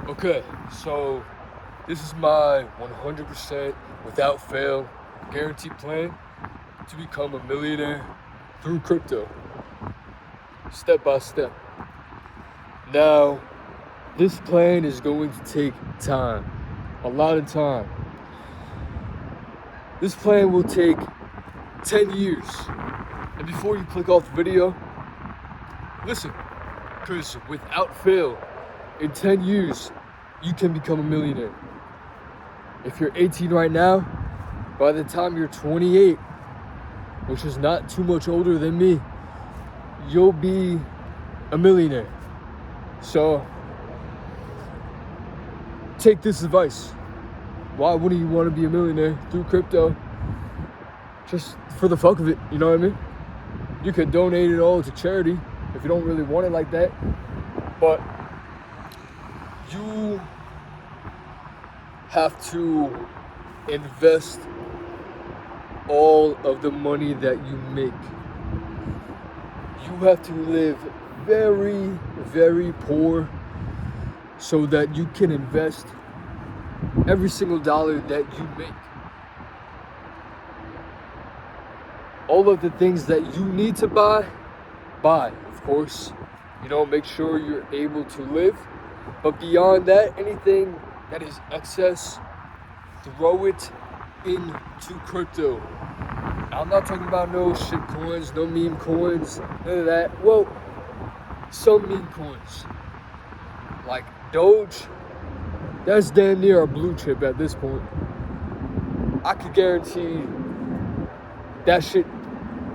Okay, so this is my 100% without fail guaranteed plan to become a millionaire through crypto, step by step. Now, this plan is going to take time, a lot of time. This plan will take 10 years. And before you click off the video, listen, because without fail, in 10 years, you can become a millionaire. If you're 18 right now, by the time you're 28, which is not too much older than me, you'll be a millionaire. So, take this advice. Why wouldn't you want to be a millionaire through crypto? Just for the fuck of it, you know what I mean? You could donate it all to charity if you don't really want it like that. But you have to invest all of the money that you make. You have to live very, very poor so that you can invest every single dollar that you make. All of the things that you need to buy, of course. Make sure you're able to live. But beyond that, anything that is excess, throw it into crypto. I'm not talking about no shit coins, no meme coins, none of that. Well, some meme coins, like Doge, that's damn near a blue chip at this point. I could guarantee that shit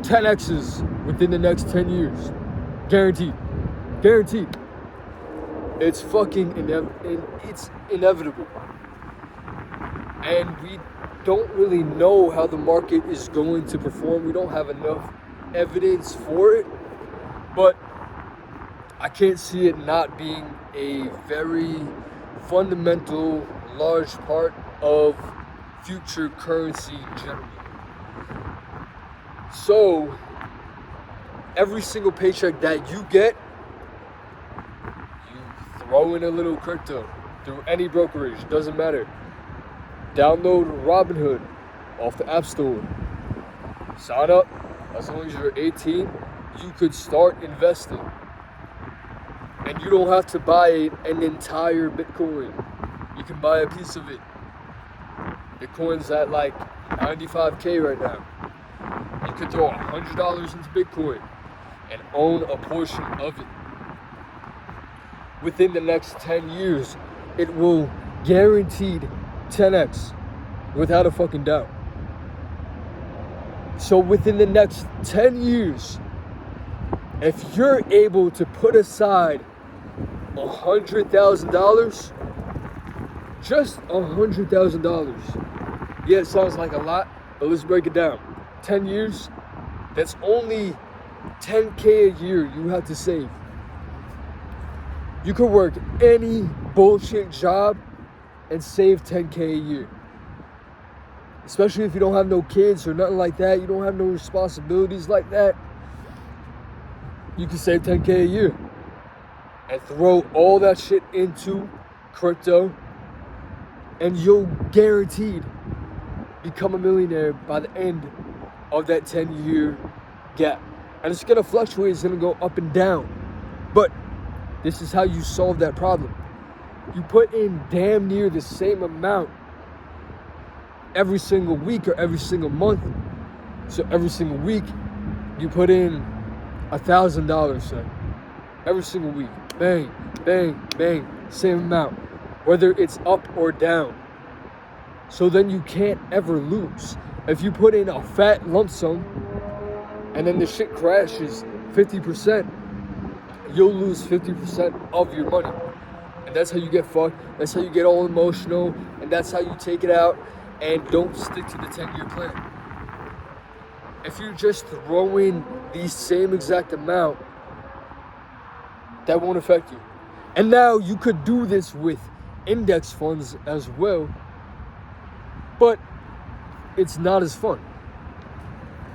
10x's within the next 10 years. Guaranteed. Guaranteed. It's fucking it's inevitable. And we don't really know how the market is going to perform. We don't have enough evidence for it. But I can't see it not being a very fundamental, large part of future currency in general. So, every single paycheck that you get, you throw in a little crypto through any brokerage, doesn't matter. Download Robinhood off the App Store. Sign up. As long as you're 18, you could start investing. And you don't have to buy an entire Bitcoin. You can buy a piece of it. Bitcoin's at like 95K right now. You could throw $100 into Bitcoin and own a portion of it. Within the next 10 years, it will guaranteed 10x without a fucking doubt. So within the next 10 years, if you're able to put aside $100,000, just $100,000. Yeah, it sounds like a lot, but let's break it down. 10 years, that's only 10K a year you have to save. You could work any bullshit job and save 10K a year. Especially if you don't have no kids or nothing like that, you don't have no responsibilities like that, you can save 10K a year and throw all that shit into crypto, and you'll guaranteed become a millionaire by the end of that 10-year gap. And it's gonna fluctuate, it's gonna go up and down. But this is how you solve that problem. You put in damn near the same amount every single week or every single month. So every single week, you put in $1,000, say. Every single week. Bang, bang, bang, same amount. Whether it's up or down. So then you can't ever lose. If you put in a fat lump sum and then the shit crashes 50%, you'll lose 50% of your money. And that's how you get fucked. That's how you get all emotional. And that's how you take it out and don't stick to the 10-year plan. If you just throw in the same exact amount, that won't affect you. And now you could do this with index funds as well, but it's not as fun.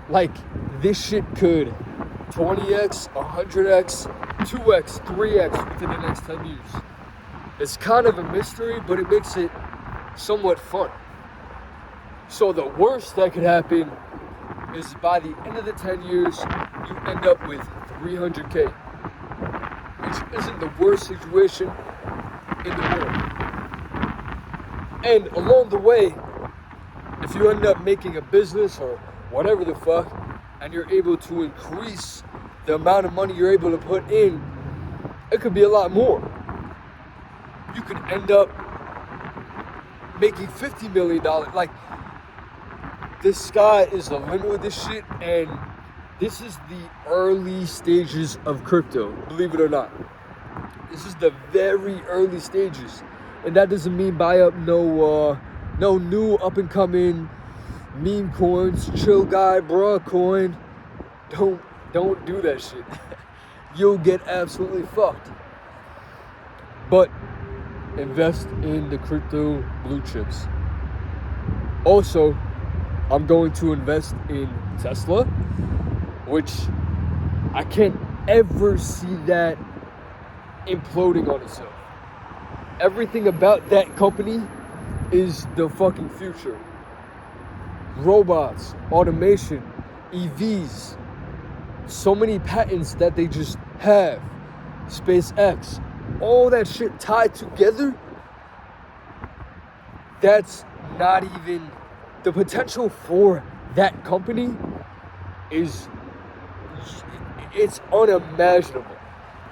Like, this shit could 20x, 100x, 2x, 3x within the next 10 years. It's kind of a mystery, but it makes it somewhat fun. So the worst that could happen is by the end of the 10 years, you end up with 300K, which isn't the worst situation in the world. And along the way, if you end up making a business or whatever the fuck, and you're able to increase the amount of money you're able to put in, it could be a lot more. You could end up making $50 million. Like, the sky is the limit with this shit, and this is the early stages of crypto, believe it or not. This is the very early stages. And that doesn't mean buy up no new up and coming meme coins, chill guy, bruh coin. Don't do that shit. You'll get absolutely fucked. But invest in the crypto blue chips. Also, I'm going to invest in Tesla, which I can't ever see that imploding on itself. Everything about that company is the fucking future. Robots, automation, EVs, so many patents that they just have, SpaceX, all that shit tied together. That's not even, the potential for that company is, it's unimaginable.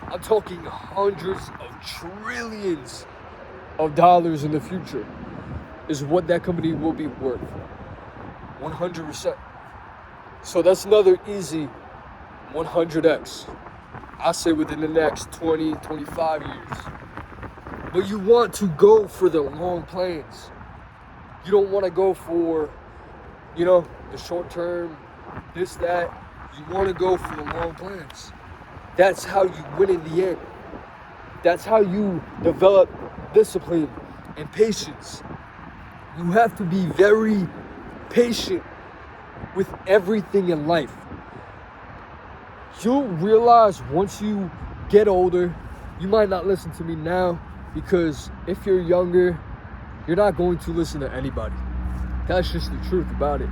I'm talking hundreds of trillions of dollars in the future is what that company will be worth. 100%. So that's another easy 100x. I say within the next 20, 25 years. But you want to go for the long plans. You don't want to go for, the short term, this, that. You want to go for the long plans. That's how you win in the end. That's how you develop discipline and patience. You have to be very patient with everything in life. You'll realize once you get older, you might not listen to me now, because if you're younger, you're not going to listen to anybody. That's just the truth about it.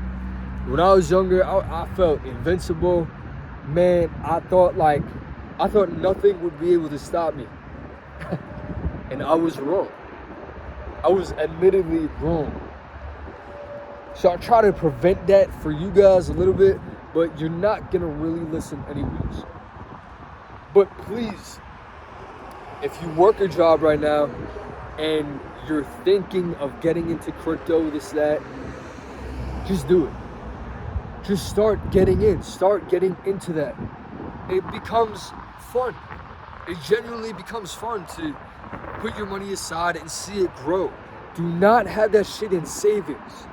When I was younger, I felt invincible. Man, I thought nothing would be able to stop me. And I was wrong. I was admittedly wrong. So I try to prevent that for you guys a little bit, but you're not gonna really listen anyways. But please, if you work a job right now and you're thinking of getting into crypto, this, that, just do it. Just start getting into that. It becomes fun. It genuinely becomes fun to put your money aside and see it grow. Do not have that shit in savings.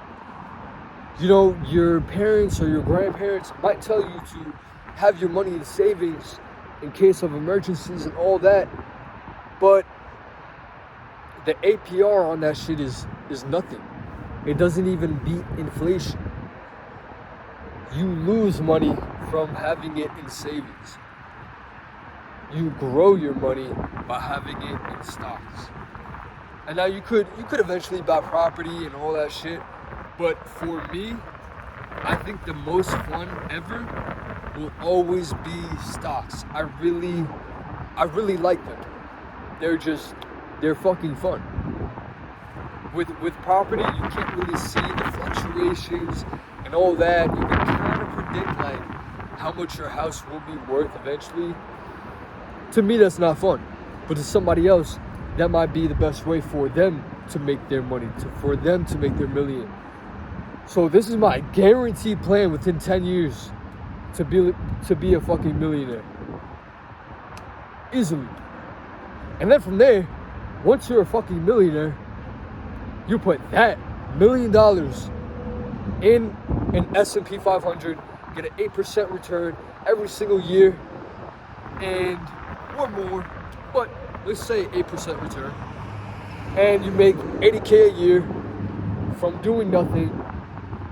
Your parents or your grandparents might tell you to have your money in savings in case of emergencies and all that, but the APR on that shit is nothing. It doesn't even beat inflation. You lose money from having it in savings. You grow your money by having it in stocks. And now you could eventually buy property and all that shit. But for me, I think the most fun ever will always be stocks. I really like them. They're fucking fun. With property, you can't really see the fluctuations and all that. You can kind of predict how much your house will be worth eventually. To me, that's not fun. But to somebody else, that might be the best way for them to make their money, for them to make their million. So this is my guaranteed plan within 10 years to be a fucking millionaire. Easily. And then from there, once you're a fucking millionaire, you put that $1 million in an S&P 500, get an 8% return every single year, or more, but let's say 8% return, and you make 80K a year from doing nothing.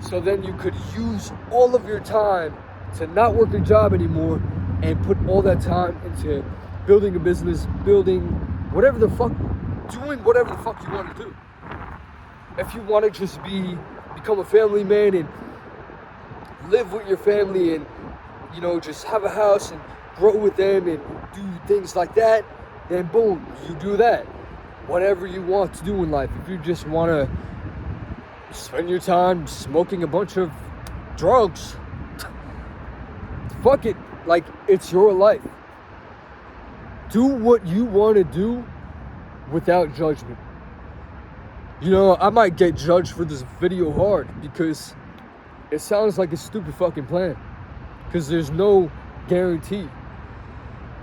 So then you could use all of your time to not work a job anymore and put all that time into building a business, building whatever the fuck doing whatever the fuck you want to do. If you want to just become a family man and live with your family and, you know, just have a house and grow with them and do things like that, then boom, you do that. Whatever you want to do in life. If you just want to spend your time smoking a bunch of drugs, fuck it. Like, it's your life. Do what you want to do without judgment. You know, I might get judged for this video hard because it sounds like a stupid fucking plan. Because there's no guarantee.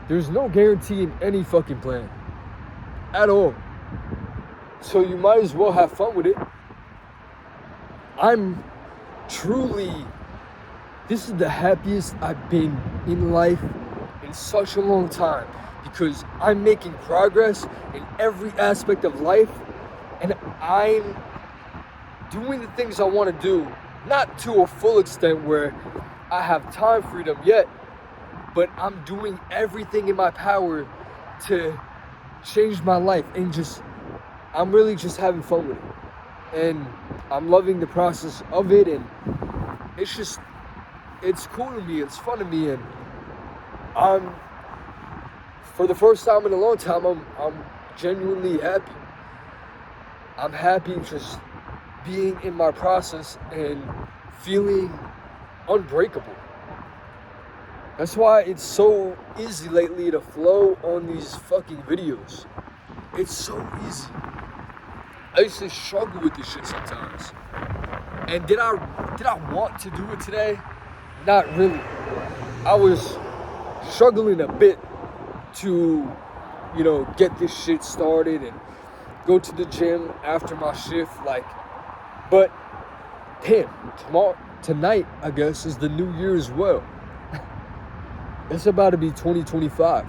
There's no guarantee in any fucking plan. At all. So you might as well have fun with it. This is the happiest I've been in life in such a long time. Because I'm making progress in every aspect of life. And I'm doing the things I want to do. Not to a full extent where I have time freedom yet. But I'm doing everything in my power to change my life. And I'm really just having fun with it. And I'm loving the process of it. And it's cool to me. It's fun to me. And for the first time in a long time, I'm genuinely happy. I'm happy just being in my process and feeling unbreakable. That's why it's so easy lately to flow on these fucking videos. It's so easy. I used to struggle with this shit sometimes. And did I want to do it today? Not really. I was struggling a bit to, you know, get this shit started and go to the gym after my shift, but damn, tonight, I guess, is the new year as well. It's about to be 2025.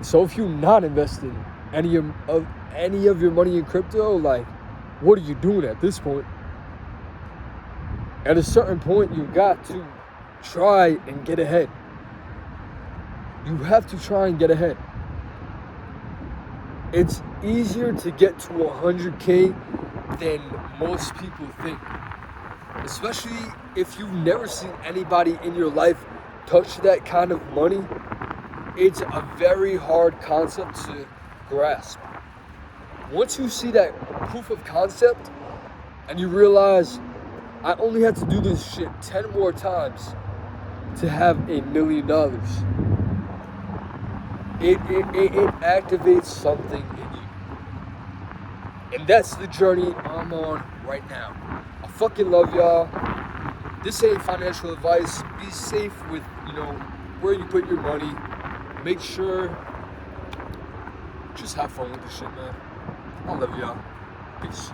So if you're not investing any of your money in crypto, what are you doing at this point? At a certain point, you got to try and get ahead. You have to try and get ahead. It's easier to get to 100K than most people think. Especially if you've never seen anybody in your life touch that kind of money. It's a very hard concept to grasp. Once you see that proof of concept and you realize I only have to do this shit 10 more times to have $1 million. It activates something in you. And that's the journey I'm on right now. I fucking love y'all. This ain't financial advice. Be safe with, where you put your money. Make sure, just have fun with this shit, man. I love y'all. Peace.